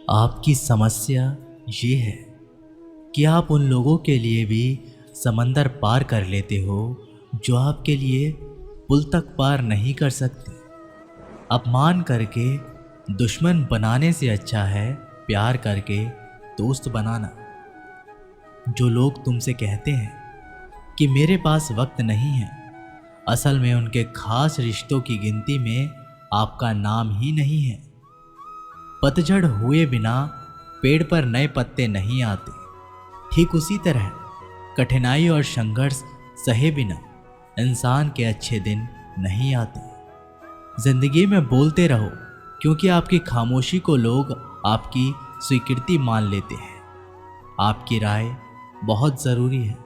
आपकी समस्या ये है कि आप उन लोगों के लिए भी समंदर पार कर लेते हो जो आपके लिए पुल तक पार नहीं कर सकते। अपमान करके दुश्मन बनाने से अच्छा है प्यार करके दोस्त बनाना। जो लोग तुमसे कहते हैं कि मेरे पास वक्त नहीं है, असल में उनके खास रिश्तों की गिनती में आपका नाम ही नहीं है। पतझड़ हुए बिना पेड़ पर नए पत्ते नहीं आते। ठीक उसी तरह कठिनाई और संघर्ष सहे बिना इंसान के अच्छे दिन नहीं आते। जिंदगी में बोलते रहो, क्योंकि आपकी खामोशी को लोग आपकी स्वीकृति मान लेते हैं। आपकी राय बहुत ज़रूरी है,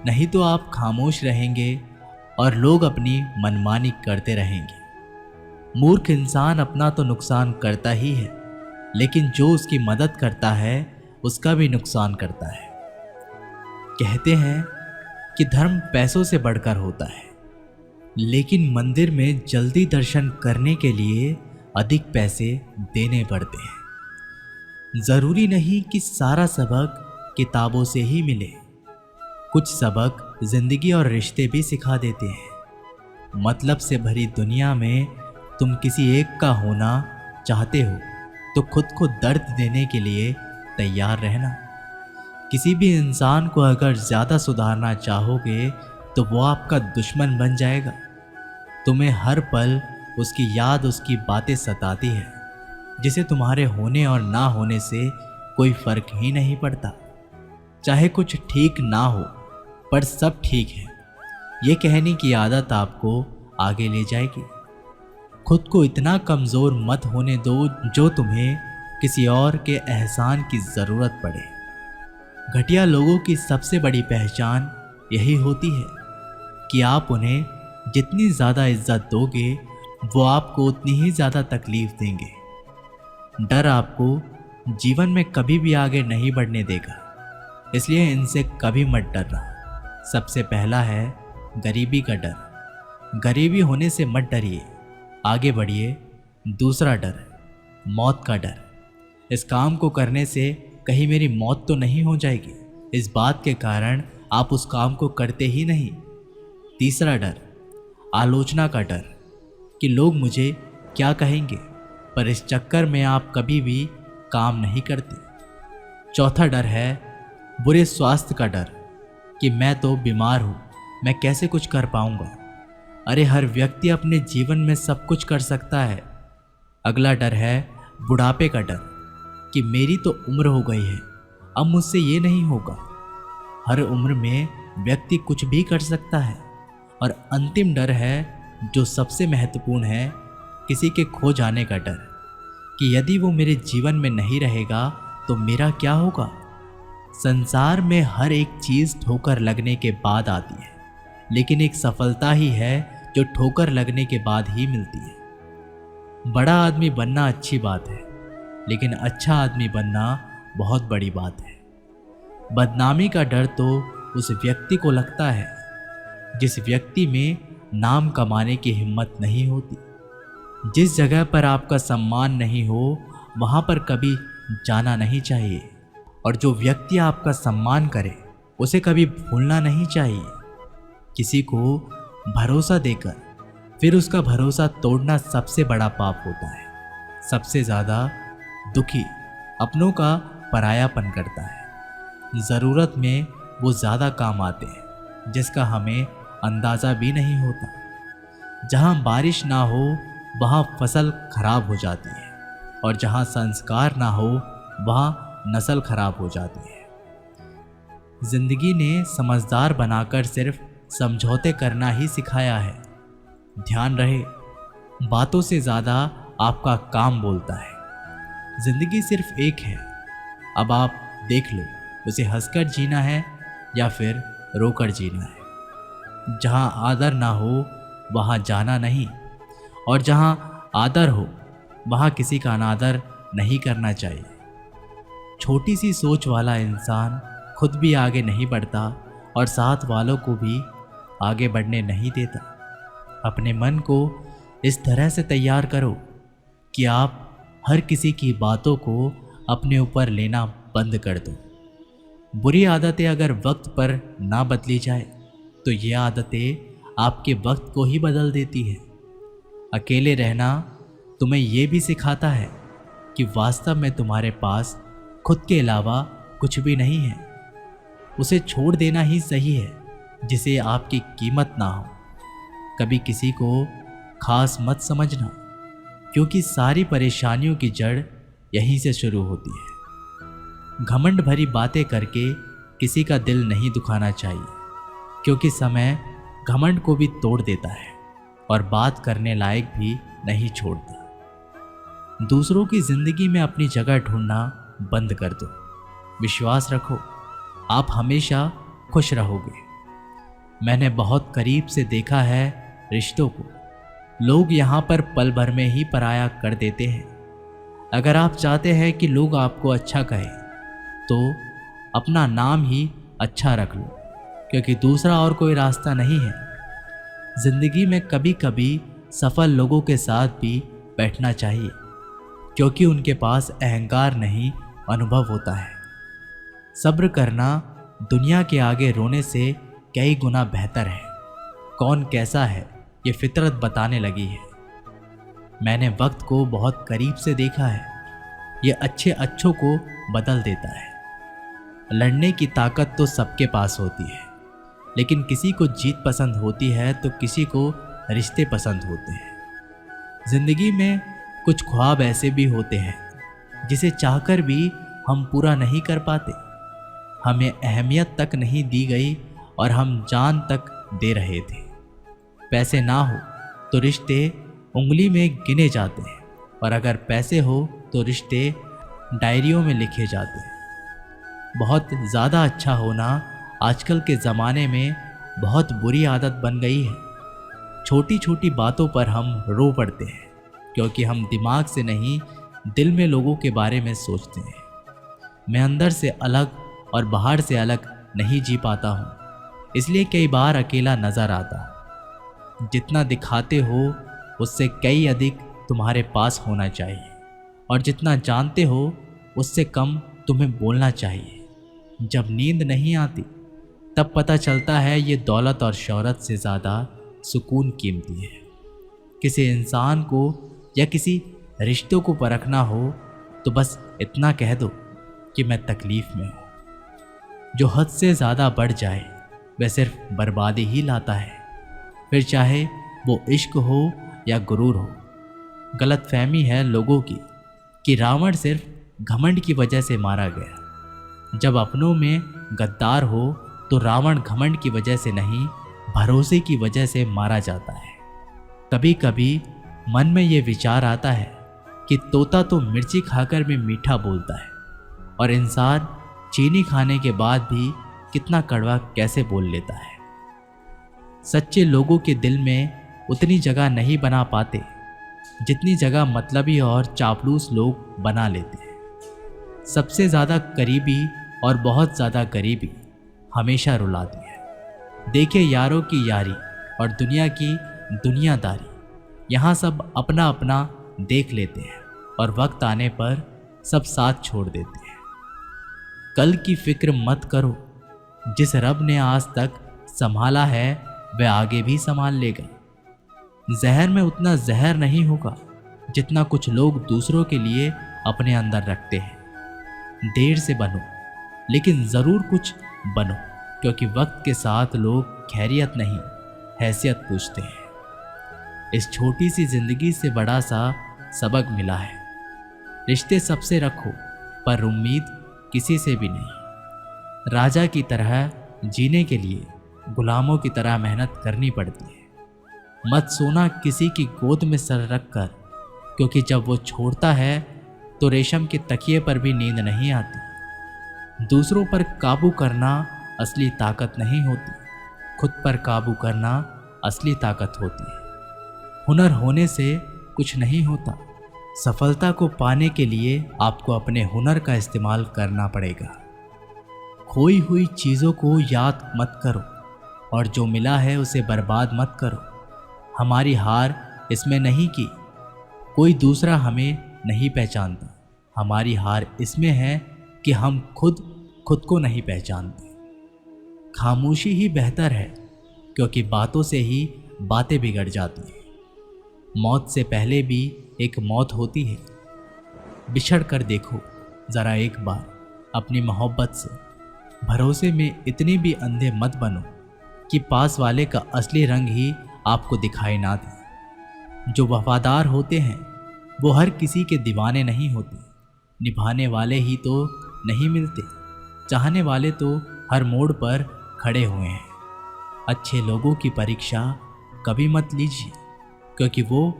नहीं तो आप खामोश रहेंगे और लोग अपनी मनमानी करते रहेंगे। मूर्ख इंसान अपना तो नुकसान करता ही है, लेकिन जो उसकी मदद करता है उसका भी नुकसान करता है। कहते हैं कि धर्म पैसों से बढ़कर होता है, लेकिन मंदिर में जल्दी दर्शन करने के लिए अधिक पैसे देने पड़ते हैं। जरूरी नहीं कि सारा सबक किताबों से ही मिले। कुछ सबक जिंदगी और रिश्ते भी सिखा देते हैं। मतलब से भरी दुनिया में तुम किसी एक का होना चाहते हो तो खुद को दर्द देने के लिए तैयार रहना। किसी भी इंसान को अगर ज़्यादा सुधारना चाहोगे तो वो आपका दुश्मन बन जाएगा। तुम्हें हर पल उसकी याद, उसकी बातें सताती है, जिसे तुम्हारे होने और ना होने से कोई फर्क ही नहीं पड़ता। चाहे कुछ ठीक ना हो पर सब ठीक है, ये कहने की आदत आपको आगे ले जाएगी। खुद को इतना कमज़ोर मत होने दो जो तुम्हें किसी और के एहसान की ज़रूरत पड़े। घटिया लोगों की सबसे बड़ी पहचान यही होती है कि आप उन्हें जितनी ज़्यादा इज्जत दोगे वो आपको उतनी ही ज़्यादा तकलीफ देंगे। डर आपको जीवन में कभी भी आगे नहीं बढ़ने देगा, इसलिए इनसे कभी मत डरना। सबसे पहला है गरीबी का डर। गरीबी होने से मत डरिए, आगे बढ़िए। दूसरा डर है मौत का डर। इस काम को करने से कहीं मेरी मौत तो नहीं हो जाएगी, इस बात के कारण आप उस काम को करते ही नहीं। तीसरा डर आलोचना का डर कि लोग मुझे क्या कहेंगे, पर इस चक्कर में आप कभी भी काम नहीं करते। चौथा डर है बुरे स्वास्थ्य का डर कि मैं तो बीमार हूँ, मैं कैसे कुछ कर पाऊँगा। अरे हर व्यक्ति अपने जीवन में सब कुछ कर सकता है। अगला डर है बुढ़ापे का डर कि मेरी तो उम्र हो गई है, अब मुझसे ये नहीं होगा। हर उम्र में व्यक्ति कुछ भी कर सकता है। और अंतिम डर है जो सबसे महत्वपूर्ण है, किसी के खो जाने का डर कि यदि वो मेरे जीवन में नहीं रहेगा तो मेरा क्या होगा। संसार में हर एक चीज़ ठोकर लगने के बाद आती है, लेकिन एक सफलता ही है जो ठोकर लगने के बाद ही मिलती है। बड़ा आदमी बनना अच्छी बात है, लेकिन अच्छा आदमी बनना बहुत बड़ी बात है। बदनामी का डर तो उस व्यक्ति को लगता है जिस व्यक्ति में नाम कमाने की हिम्मत नहीं होती। जिस जगह पर आपका सम्मान नहीं हो वहाँ पर कभी जाना नहीं चाहिए, और जो व्यक्ति आपका सम्मान करे उसे कभी भूलना नहीं चाहिए। किसी को भरोसा देकर फिर उसका भरोसा तोड़ना सबसे बड़ा पाप होता है। सबसे ज़्यादा दुखी अपनों का परायापन करता है। ज़रूरत में वो ज़्यादा काम आते हैं जिसका हमें अंदाज़ा भी नहीं होता। जहाँ बारिश ना हो वहाँ फसल खराब हो जाती है, और जहाँ संस्कार ना हो वहाँ नस्ल खराब हो जाती है। जिंदगी ने समझदार बनाकर सिर्फ समझौते करना ही सिखाया है। ध्यान रहे, बातों से ज़्यादा आपका काम बोलता है। जिंदगी सिर्फ एक है, अब आप देख लो उसे हंसकर जीना है या फिर रोकर जीना है। जहाँ आदर ना हो वहाँ जाना नहीं, और जहाँ आदर हो वहाँ किसी का अनादर नहीं करना चाहिए। छोटी सी सोच वाला इंसान खुद भी आगे नहीं बढ़ता और साथ वालों को भी आगे बढ़ने नहीं देता। अपने मन को इस तरह से तैयार करो कि आप हर किसी की बातों को अपने ऊपर लेना बंद कर दो। बुरी आदतें अगर वक्त पर ना बदली जाए तो ये आदतें आपके वक्त को ही बदल देती है। अकेले रहना तुम्हें ये भी सिखाता है कि वास्तव में तुम्हारे पास खुद के अलावा कुछ भी नहीं है। उसे छोड़ देना ही सही है जिसे आपकी कीमत ना हो। कभी किसी को खास मत समझना, क्योंकि सारी परेशानियों की जड़ यहीं से शुरू होती है। घमंड भरी बातें करके किसी का दिल नहीं दुखाना चाहिए, क्योंकि समय घमंड को भी तोड़ देता है और बात करने लायक भी नहीं छोड़ता। दूसरों की जिंदगी में अपनी जगह ढूंढना बंद कर दो। विश्वास रखो, आप हमेशा खुश रहोगे। मैंने बहुत करीब से देखा है रिश्तों को। लोग यहाँ पर पल भर में ही पराया कर देते हैं। अगर आप चाहते हैं कि लोग आपको अच्छा कहें तो अपना नाम ही अच्छा रख लो, क्योंकि दूसरा और कोई रास्ता नहीं है। जिंदगी में कभी कभी सफल लोगों के साथ भी बैठना चाहिए, क्योंकि उनके पास अहंकार नहीं, अनुभव होता है। सब्र करना दुनिया के आगे रोने से कई गुना बेहतर है। कौन कैसा है ये फितरत बताने लगी है। मैंने वक्त को बहुत करीब से देखा है। ये अच्छों को बदल देता है। लड़ने की ताकत तो सबके पास होती है, लेकिन किसी को जीत पसंद होती है तो किसी को रिश्ते पसंद होते हैं। जिंदगी में कुछ ख्वाब ऐसे भी होते हैं जिसे चाहकर भी हम पूरा नहीं कर पाते। हमें अहमियत तक नहीं दी गई और हम जान तक दे रहे थे। पैसे ना हो तो रिश्ते उंगली में गिने जाते हैं, और अगर पैसे हो तो रिश्ते डायरियों में लिखे जाते हैं। बहुत ज़्यादा अच्छा होना आजकल के ज़माने में बहुत बुरी आदत बन गई है। छोटी छोटी बातों पर हम रो पड़ते हैं, क्योंकि हम दिमाग से नहीं दिल में लोगों के बारे में सोचते हैं। मैं अंदर से अलग और बाहर से अलग नहीं जी पाता हूँ, इसलिए कई बार अकेला नज़र आता हूँ। जितना दिखाते हो उससे कई अधिक तुम्हारे पास होना चाहिए, और जितना जानते हो उससे कम तुम्हें बोलना चाहिए। जब नींद नहीं आती तब पता चलता है ये दौलत और शोहरत से ज़्यादा सुकून कीमती है। किसी इंसान को या किसी रिश्तों को परखना हो तो बस इतना कह दो कि मैं तकलीफ़ में हूँ। जो हद से ज़्यादा बढ़ जाए वह सिर्फ बर्बादी ही लाता है, फिर चाहे वो इश्क हो या गुरूर हो। गलतफहमी है लोगों की कि रावण सिर्फ घमंड की वजह से मारा गया। जब अपनों में गद्दार हो तो रावण घमंड की वजह से नहीं, भरोसे की वजह से मारा जाता है। कभी कभी मन में ये विचार आता है कि तोता तो मिर्ची खाकर भी मीठा बोलता है, और इंसान चीनी खाने के बाद भी कितना कड़वा कैसे बोल लेता है। सच्चे लोगों के दिल में उतनी जगह नहीं बना पाते जितनी जगह मतलबी और चापलूस लोग बना लेते हैं। सबसे ज़्यादा करीबी और बहुत ज़्यादा गरीबी हमेशा रुलाती है। देखिए यारों की यारी और दुनिया की दुनियादारी, यहाँ सब अपना अपना देख लेते हैं और वक्त आने पर सब साथ छोड़ देते हैं। कल की फिक्र मत करो, जिस रब ने आज तक संभाला है वह आगे भी संभाल लेगा। जहर में उतना जहर नहीं होगा जितना कुछ लोग दूसरों के लिए अपने अंदर रखते हैं। देर से बनो, लेकिन ज़रूर कुछ बनो, क्योंकि वक्त के साथ लोग खैरियत नहीं हैसियत पूछते हैं। इस छोटी सी जिंदगी से बड़ा सा सबक मिला है। रिश्ते सबसे रखो, पर उम्मीद किसी से भी नहीं। राजा की तरह जीने के लिए गुलामों की तरह मेहनत करनी पड़ती है। मत सोना किसी की गोद में सर रख कर, क्योंकि जब वो छोड़ता है तो रेशम के तकिए पर भी नींद नहीं आती। दूसरों पर काबू करना असली ताकत नहीं होती, खुद पर काबू करना असली ताकत होती है। हुनर होने से कुछ नहीं होता। सफलता को पाने के लिए आपको अपने हुनर का इस्तेमाल करना पड़ेगा। खोई हुई चीज़ों को याद मत करो, और जो मिला है उसे बर्बाद मत करो। हमारी हार इसमें नहीं कि कोई दूसरा हमें नहीं पहचानता, हमारी हार इसमें है कि हम खुद को नहीं पहचानते। खामोशी ही बेहतर है, क्योंकि बातों से ही बातें बिगड़ जाती हैं। मौत से पहले भी एक मौत होती है। बिछड़ कर देखो ज़रा एक बार अपनी मोहब्बत से। भरोसे में इतने भी अंधे मत बनो कि पास वाले का असली रंग ही आपको दिखाई ना दे। जो वफादार होते हैं वो हर किसी के दीवाने नहीं होते। निभाने वाले ही तो नहीं मिलते, चाहने वाले तो हर मोड़ पर खड़े हुए हैं। अच्छे लोगों की परीक्षा कभी मत लीजिए, क्योंकि वो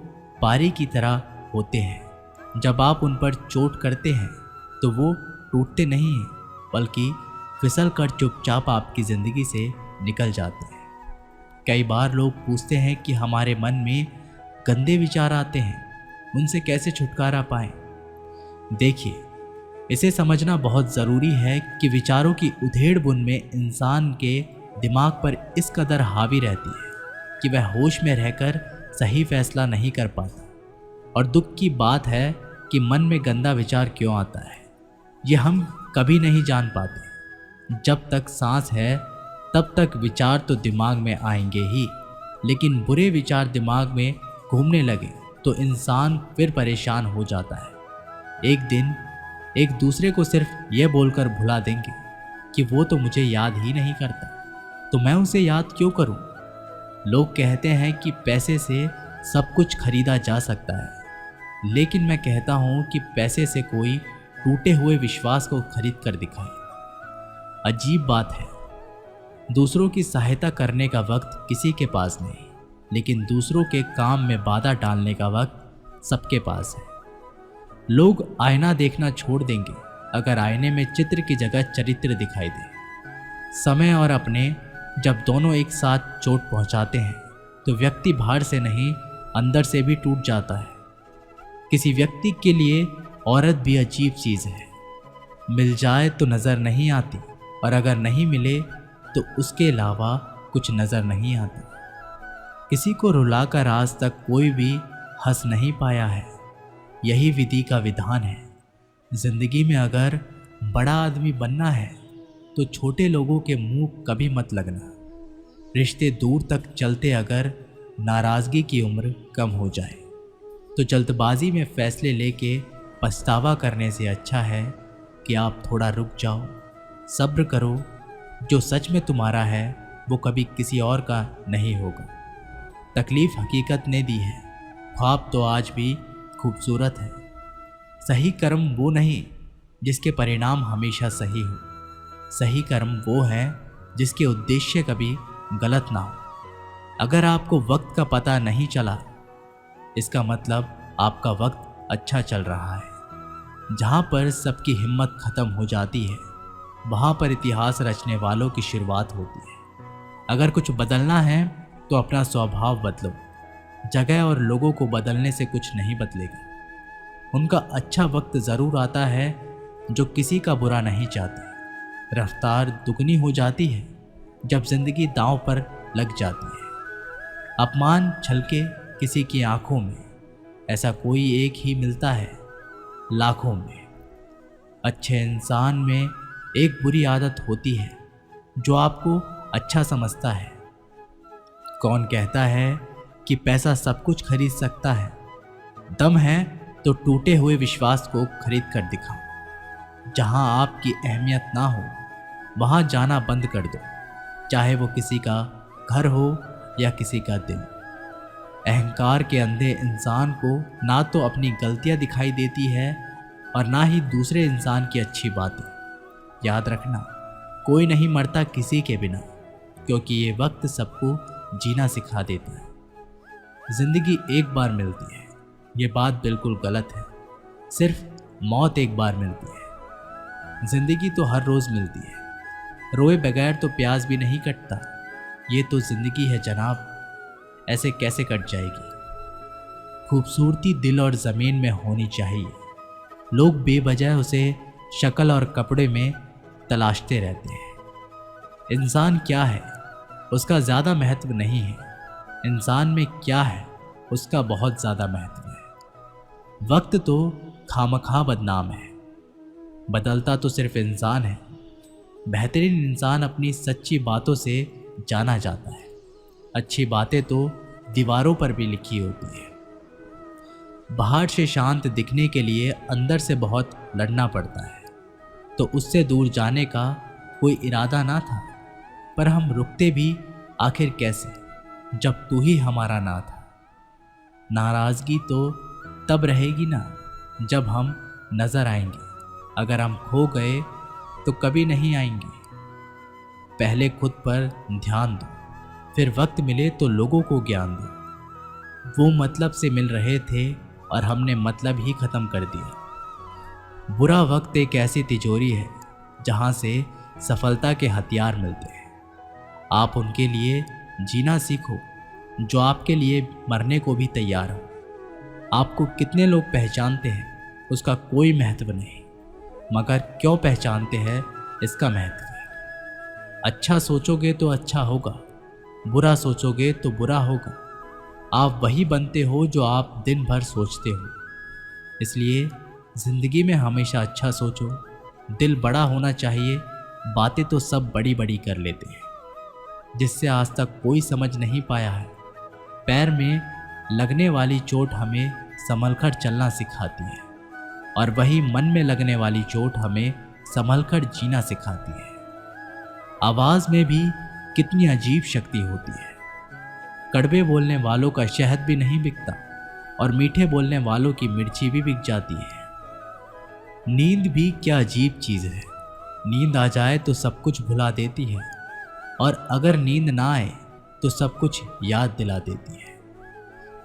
पारी की तरह होते हैं। जब आप उन पर चोट करते हैं तो वो टूटते नहीं हैं, बल्कि फिसल कर चुपचाप आपकी ज़िंदगी से निकल जाते हैं। कई बार लोग पूछते हैं कि हमारे मन में गंदे विचार आते हैं, उनसे कैसे छुटकारा पाएं। देखिए, इसे समझना बहुत ज़रूरी है कि विचारों की उधेड़ बुन में इंसान के दिमाग पर इस कदर हावी रहती है कि वह होश में रहकर सही फैसला नहीं कर पाता। और दुख की बात है कि मन में गंदा विचार क्यों आता है, ये हम कभी नहीं जान पाते। जब तक सांस है तब तक विचार तो दिमाग में आएंगे ही, लेकिन बुरे विचार दिमाग में घूमने लगे तो इंसान फिर परेशान हो जाता है। एक दिन एक दूसरे को सिर्फ ये बोलकर भुला देंगे कि वो तो मुझे याद ही नहीं करता, तो मैं उसे याद क्यों करूं। लोग कहते हैं कि पैसे से सब कुछ खरीदा जा सकता है, लेकिन मैं कहता हूं कि पैसे से कोई टूटे हुए विश्वास को खरीद कर दिखाए। अजीब बात है, दूसरों की सहायता करने का वक्त किसी के पास नहीं, लेकिन दूसरों के काम में बाधा डालने का वक्त सबके पास है। लोग आईना देखना छोड़ देंगे अगर आईने में चित्र की जगह चरित्र दिखाई दे। समय और अपने जब दोनों एक साथ चोट पहुंचाते हैं तो व्यक्ति बाहर से नहीं अंदर से भी टूट जाता है। किसी व्यक्ति के लिए औरत भी अजीब चीज़ है। मिल जाए तो नज़र नहीं आती, और अगर नहीं मिले तो उसके अलावा कुछ नज़र नहीं आता। किसी को रुलाकर आज तक कोई भी हंस नहीं पाया है। यही विधि का विधान है। जिंदगी में अगर बड़ा आदमी बनना है तो छोटे लोगों के मुंह कभी मत लगना। रिश्ते दूर तक चलते अगर नाराज़गी की उम्र कम हो जाए, तो जल्दबाजी में फैसले लेके पछतावा करने से अच्छा है कि आप थोड़ा रुक जाओ, सब्र करो। जो सच में तुम्हारा है वो कभी किसी और का नहीं होगा। तकलीफ हकीकत ने दी है, ख्वाब तो आज भी खूबसूरत है। सही कर्म वो नहीं जिसके परिणाम हमेशा सही हो। सही कर्म वो है जिसके उद्देश्य कभी गलत ना हो। अगर आपको वक्त का पता नहीं चला, इसका मतलब आपका वक्त अच्छा चल रहा है। जहाँ पर सबकी हिम्मत खत्म हो जाती है, वहाँ पर इतिहास रचने वालों की शुरुआत होती है। अगर कुछ बदलना है तो अपना स्वभाव बदलो। जगह और लोगों को बदलने से कुछ नहीं बदलेगा। उनका अच्छा वक्त ज़रूर आता है जो किसी का बुरा नहीं चाहते। रफ्तार दुगनी हो जाती है जब जिंदगी दांव पर लग जाती है। अपमान छलके किसी की आंखों में, ऐसा कोई एक ही मिलता है लाखों में। अच्छे इंसान में एक बुरी आदत होती है जो आपको अच्छा समझता है। कौन कहता है कि पैसा सब कुछ खरीद सकता है? दम है तो टूटे हुए विश्वास को खरीद कर दिखाओ। जहां आपकी अहमियत ना हो वहां जाना बंद कर दो, चाहे वो किसी का घर हो या किसी का दिल। अहंकार के अंधे इंसान को ना तो अपनी गलतियां दिखाई देती है और ना ही दूसरे इंसान की अच्छी बातें। याद रखना, कोई नहीं मरता किसी के बिना, क्योंकि ये वक्त सबको जीना सिखा देता है। जिंदगी एक बार मिलती है, ये बात बिल्कुल गलत है। सिर्फ मौत एक बार मिलती है। जिंदगी तो हर रोज़ मिलती है। रोए बगैर तो प्यास भी नहीं कटता। ये तो जिंदगी है जनाब, ऐसे कैसे कट जाएगी। खूबसूरती दिल और ज़मीन में होनी चाहिए। लोग बेवजह उसे शक्ल और कपड़े में तलाशते रहते हैं। इंसान क्या है उसका ज़्यादा महत्व नहीं है, इंसान में क्या है उसका बहुत ज़्यादा महत्व है। वक्त तो खामखा बदनाम है, बदलता तो सिर्फ इंसान है। बेहतरीन इंसान अपनी सच्ची बातों से जाना जाता है। अच्छी बातें तो दीवारों पर भी लिखी होती है। बाहर से शांत दिखने के लिए अंदर से बहुत लड़ना पड़ता है। तो उससे दूर जाने का कोई इरादा ना था, पर हम रुकते भी आखिर कैसे, जब तू ही हमारा ना था। नाराज़गी तो तब रहेगी ना जब हम नज़र आएंगे। अगर हम खो गए तो कभी नहीं आएंगे। पहले खुद पर ध्यान दो, फिर वक्त मिले तो लोगों को ज्ञान दो। वो मतलब से मिल रहे थे और हमने मतलब ही ख़त्म कर दिया। बुरा वक्त एक ऐसी तिजोरी है जहाँ से सफलता के हथियार मिलते हैं। आप उनके लिए जीना सीखो जो आपके लिए मरने को भी तैयार हो। आपको कितने लोग पहचानते हैं उसका कोई महत्व नहीं, मगर क्यों पहचानते हैं इसका महत्व है। अच्छा सोचोगे तो अच्छा होगा, बुरा सोचोगे तो बुरा होगा। आप वही बनते हो जो आप दिन भर सोचते हो। इसलिए ज़िंदगी में हमेशा अच्छा सोचो। दिल बड़ा होना चाहिए। बातें तो सब बड़ी बड़ी कर लेते हैं जिससे आज तक कोई समझ नहीं पाया है। पैर में लगने वाली चोट हमें संभलकर चलना सिखाती है, और वही मन में लगने वाली चोट हमें संभलकर जीना सिखाती है। आवाज़ में भी कितनी अजीब शक्ति होती है। कड़वे बोलने वालों का शहद भी नहीं बिकता, और मीठे बोलने वालों की मिर्ची भी बिक जाती है। नींद भी क्या अजीब चीज़ है। नींद आ जाए तो सब कुछ भुला देती है, और अगर नींद ना आए तो सब कुछ याद दिला देती है।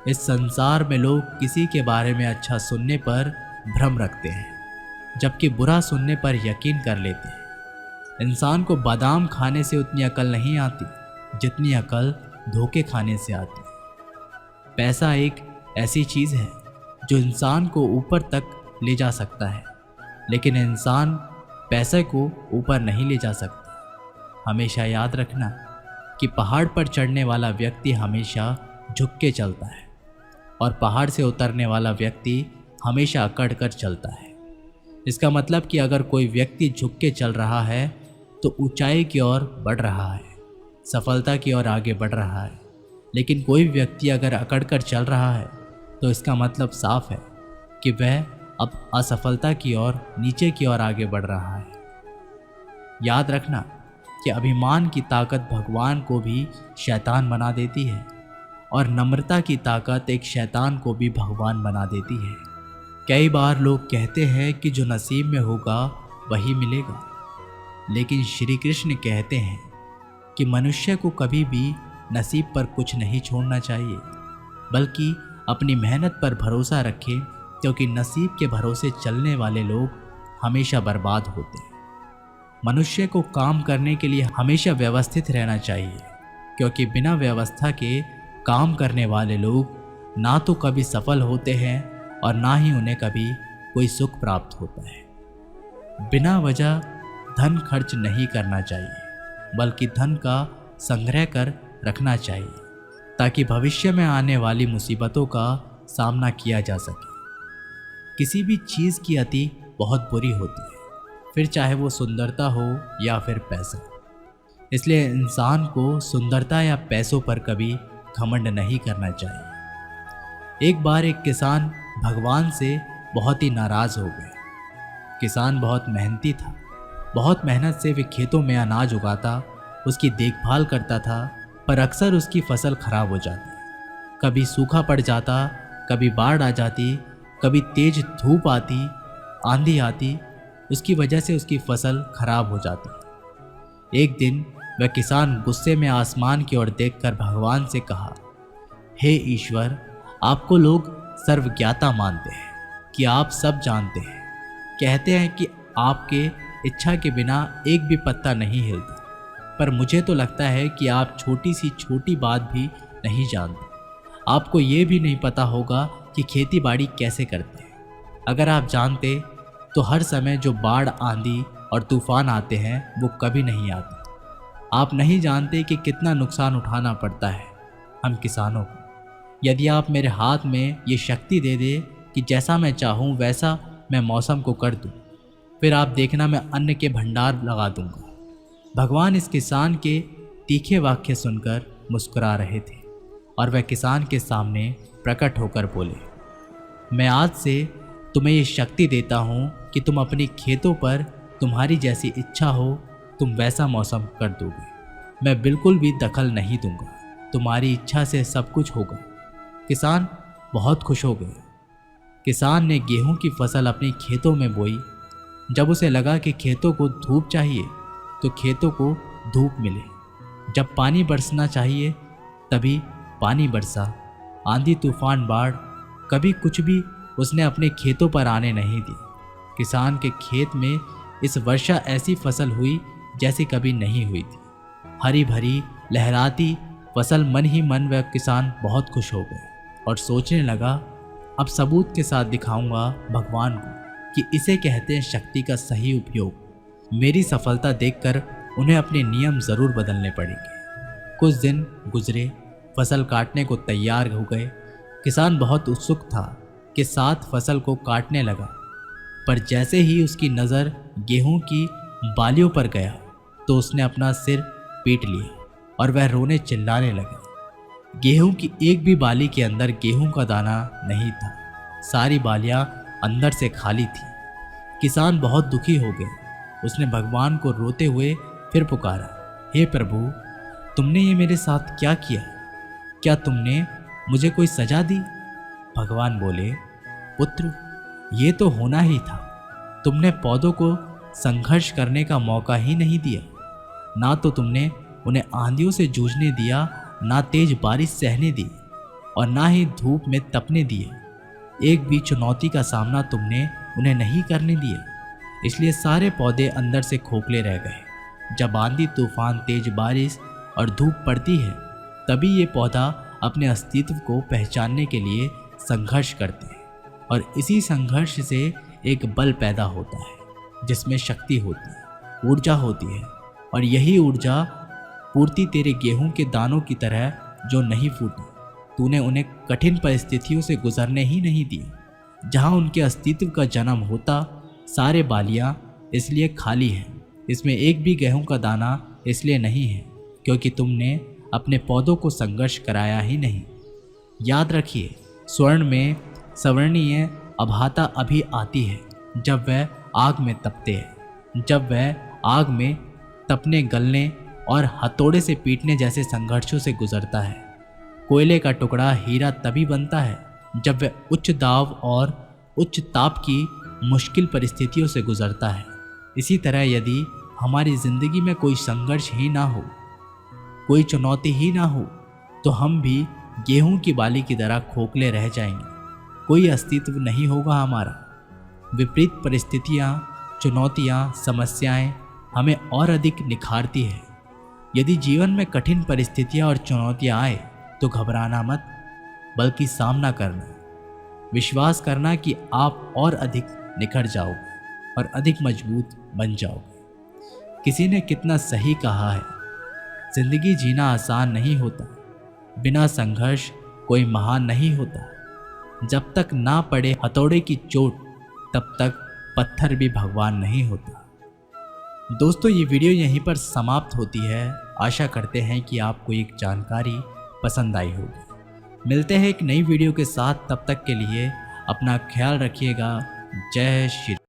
इस संसार में लोग किसी के बारे में अच्छा सुनने पर भ्रम रखते हैं, जबकि बुरा सुनने पर यकीन कर लेते हैं। इंसान को बादाम खाने से उतनी अकल नहीं आती जितनी अकल धोखे खाने से आती है। पैसा एक ऐसी चीज़ है जो इंसान को ऊपर तक ले जा सकता है, लेकिन इंसान पैसे को ऊपर नहीं ले जा सकता। हमेशा याद रखना कि पहाड़ पर चढ़ने वाला व्यक्ति हमेशा झुक के चलता है, और पहाड़ से उतरने वाला व्यक्ति हमेशा अकड़ कर चलता है। इसका मतलब कि अगर कोई व्यक्ति झुक के चल रहा है तो ऊंचाई की ओर बढ़ रहा है, सफलता की ओर आगे बढ़ रहा है। लेकिन कोई व्यक्ति अगर अकड़ कर चल रहा है तो इसका मतलब साफ है कि वह अब असफलता की ओर, नीचे की ओर आगे बढ़ रहा है। याद रखना कि अभिमान की ताकत भगवान को भी शैतान बना देती है, और नम्रता की ताकत एक शैतान को भी भगवान बना देती है। कई बार लोग कहते हैं कि जो नसीब में होगा वही मिलेगा, लेकिन श्री कृष्ण कहते हैं कि मनुष्य को कभी भी नसीब पर कुछ नहीं छोड़ना चाहिए, बल्कि अपनी मेहनत पर भरोसा रखें, क्योंकि नसीब के भरोसे चलने वाले लोग हमेशा बर्बाद होते हैं। मनुष्य को काम करने के लिए हमेशा व्यवस्थित रहना चाहिए, क्योंकि बिना व्यवस्था के काम करने वाले लोग ना तो कभी सफल होते हैं और ना ही उन्हें कभी कोई सुख प्राप्त होता है। बिना वजह धन खर्च नहीं करना चाहिए, बल्कि धन का संग्रह कर रखना चाहिए, ताकि भविष्य में आने वाली मुसीबतों का सामना किया जा सके। किसी भी चीज़ की अति बहुत बुरी होती है, फिर चाहे वो सुंदरता हो या फिर पैसा। इसलिए इंसान को सुंदरता या पैसों पर कभी घमंड नहीं करना चाहिए। एक बार एक किसान भगवान से बहुत ही नाराज़ हो गए। किसान बहुत मेहनती था। बहुत मेहनत से वे खेतों में अनाज उगाता, उसकी देखभाल करता था, पर अक्सर उसकी फसल खराब हो जाती। कभी सूखा पड़ जाता, कभी बाढ़ आ जाती, कभी तेज धूप आती, आंधी आती। उसकी वजह से उसकी फसल खराब हो जाती। एक दिन वह किसान गुस्से में आसमान की ओर देखकर भगवान से कहा, हे ईश्वर, आपको लोग सर्वज्ञाता मानते हैं कि आप सब जानते हैं। कहते हैं कि आपके इच्छा के बिना एक भी पत्ता नहीं हिलता, पर मुझे तो लगता है कि आप छोटी सी छोटी बात भी नहीं जानते। आपको ये भी नहीं पता होगा कि खेती बाड़ी कैसे करते हैं। अगर आप जानते तो हर समय जो बाढ़, आंधी और तूफान आते हैं वो कभी नहीं आते। आप नहीं जानते कि कितना नुकसान उठाना पड़ता है हम किसानों को। यदि आप मेरे हाथ में ये शक्ति दे दे कि जैसा मैं चाहूँ वैसा मैं मौसम को कर दूँ, फिर आप देखना मैं अन्न के भंडार लगा दूंगा। भगवान इस किसान के तीखे वाक्य सुनकर मुस्कुरा रहे थे और वह किसान के सामने प्रकट होकर बोले, मैं आज से तुम्हें ये शक्ति देता हूँ कि तुम अपनी खेतों पर तुम्हारी जैसी इच्छा हो तुम वैसा मौसम कर दोगे। मैं बिल्कुल भी दखल नहीं दूंगा, तुम्हारी इच्छा से सब कुछ होगा। किसान बहुत खुश हो गए। किसान ने गेहूं की फसल अपने खेतों में बोई। जब उसे लगा कि खेतों को धूप चाहिए तो खेतों को धूप मिले, जब पानी बरसना चाहिए तभी पानी बरसा। आंधी तूफान बाढ़ कभी कुछ भी उसने अपने खेतों पर आने नहीं दी। किसान के खेत में इस वर्षा ऐसी फसल हुई जैसी कभी नहीं हुई थी। हरी भरी लहराती फसल मन ही मन वह किसान बहुत खुश हो गए और सोचने लगा, अब सबूत के साथ दिखाऊंगा भगवान को कि इसे कहते हैं शक्ति का सही उपयोग। मेरी सफलता देखकर उन्हें अपने नियम जरूर बदलने पड़ेंगे। कुछ दिन गुजरे, फसल काटने को तैयार हो गए। किसान बहुत उत्सुक था कि साथ फसल को काटने लगा, पर जैसे ही उसकी नज़र गेहूं की बालियों पर गया तो उसने अपना सिर पीट लिया और वह रोने चिल्लाने लगा। गेहूं की एक भी बाली के अंदर गेहूं का दाना नहीं था, सारी बालियां अंदर से खाली थी। किसान बहुत दुखी हो गया। उसने भगवान को रोते हुए फिर पुकारा, हे प्रभु, तुमने ये मेरे साथ क्या किया? क्या तुमने मुझे कोई सजा दी? भगवान बोले, पुत्र, ये तो होना ही था। तुमने पौधों को संघर्ष करने का मौका ही नहीं दिया। ना तो तुमने उन्हें आंधियों से जूझने दिया, ना तेज बारिश सहने दी और ना ही धूप में तपने दिया। एक भी चुनौती का सामना तुमने उन्हें नहीं करने दिया, इसलिए सारे पौधे अंदर से खोखले रह गए। जब आंधी तूफान, तेज बारिश और धूप पड़ती है तभी ये पौधा अपने अस्तित्व को पहचानने के लिए संघर्ष करते हैं और इसी संघर्ष से एक बल पैदा होता है जिसमें शक्ति होती है, ऊर्जा होती है। और यही ऊर्जा पूर्ति तेरे गेहूं के दानों की तरह जो नहीं फूटी। तूने उन्हें कठिन परिस्थितियों से गुजरने ही नहीं दिए। जहां उनके अस्तित्व का जन्म होता, सारे बालियां इसलिए खाली हैं। इसमें एक भी गेहूं का दाना इसलिए नहीं है क्योंकि तुमने अपने पौधों को संघर्ष कराया ही नहीं। याद रखिए, स्वर्ण में सवर्णीय अभाता अभी आती है जब वह आग में तपते हैं, जब वह आग में तपने, गलने और हथौड़े से पीटने जैसे संघर्षों से गुजरता है। कोयले का टुकड़ा हीरा तभी बनता है जब वह उच्च दाब और उच्च ताप की मुश्किल परिस्थितियों से गुजरता है। इसी तरह यदि हमारी जिंदगी में कोई संघर्ष ही ना हो, कोई चुनौती ही ना हो, तो हम भी गेहूं की बाली की तरह खोखले रह जाएंगे। कोई अस्तित्व नहीं होगा हमारा। विपरीत परिस्थितियां, चुनौतियां, समस्याएं हमें और अधिक निखारती है। यदि जीवन में कठिन परिस्थितियां और चुनौतियां आए तो घबराना मत, बल्कि सामना करना, विश्वास करना कि आप और अधिक निखर जाओगे और अधिक मजबूत बन जाओगे। किसी ने कितना सही कहा है, जिंदगी जीना आसान नहीं होता, बिना संघर्ष कोई महान नहीं होता। जब तक ना पड़े हथौड़े की चोट तब तक पत्थर भी भगवान नहीं होता। दोस्तों, ये वीडियो यहीं पर समाप्त होती है। आशा करते हैं कि आपको एक जानकारी पसंद आई होगी। मिलते हैं एक नई वीडियो के साथ, तब तक के लिए अपना ख्याल रखिएगा। जय श्री